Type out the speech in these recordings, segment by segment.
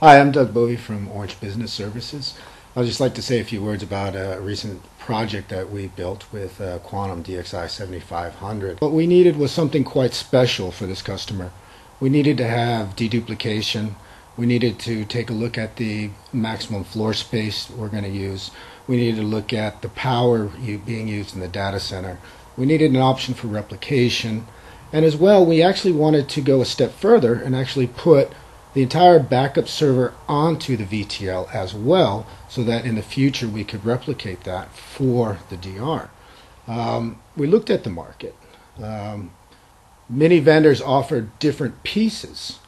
Hi, I'm Doug Bovie from Orange Business Services. I'd just like to say a few words about a recent project that we built with Quantum DXi 7500. What we needed was something quite special for this customer. We needed to have deduplication. We needed to take a look at the maximum floor space we're going to use. We needed to look at the power being used in the data center. We needed an option for replication. And as well, we actually wanted to go a step further and actually put the entire backup server onto the VTL as well, so that in the future we could replicate that for the DR. We looked at the market. Many vendors offered different pieces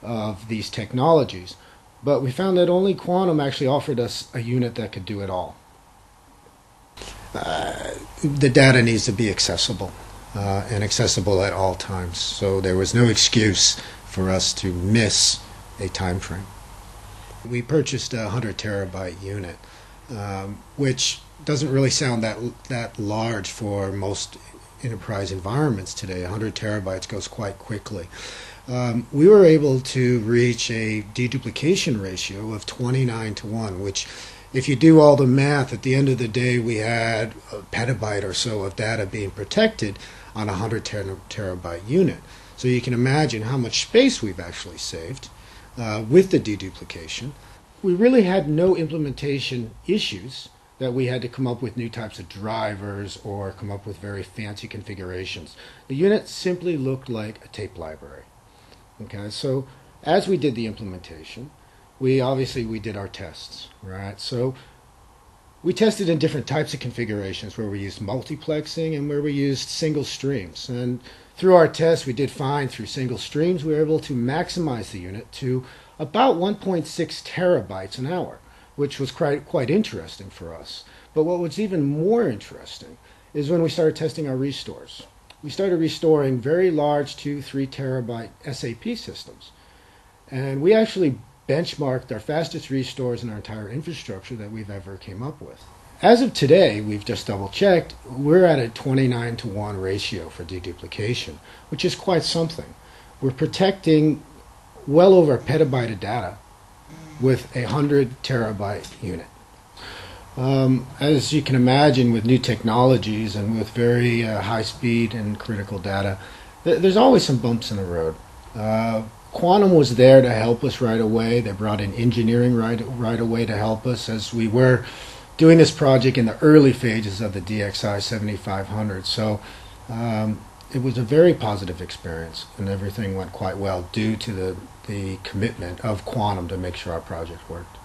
of these technologies, but we found that only Quantum actually offered us a unit that could do it all. The data needs to be accessible and accessible at all times, so there was no excuse for us to miss a time frame. We purchased a 100 terabyte unit, which doesn't really sound that large for most enterprise environments today. 100 terabytes goes quite quickly. We were able to reach a deduplication ratio of 29:1, which, if you do all the math, at the end of the day we had a petabyte or so of data being protected on a 100 terabyte unit. So you can imagine how much space we've actually saved with the deduplication. We really had no implementation issues that we had to come up with new types of drivers or come up with very fancy configurations. The unit simply looked like a tape library. Okay, so as we did the implementation, we did our tests, right? So we tested in different types of configurations where we used multiplexing and where we used single streams. And through our tests, we did fine. Through single streams, we were able to maximize the unit to about 1.6 terabytes an hour, which was quite interesting for us. But what was even more interesting is when we started testing our restores. We started restoring very large 2-3 terabyte SAP systems. And we actually benchmarked our fastest restores in our entire infrastructure that we've ever came up with. As of today, we've just double checked, we're at a 29:1 ratio for deduplication, which is quite something. We're protecting well over a petabyte of data with a 100 terabyte unit. As you can imagine, with new technologies and with very high speed and critical data, there's always some bumps in the road. Quantum was there to help us right away. They brought in engineering right away to help us as we were doing this project in the early phases of the DXi 7500. So it was a very positive experience, and everything went quite well due to the commitment of Quantum to make sure our project worked.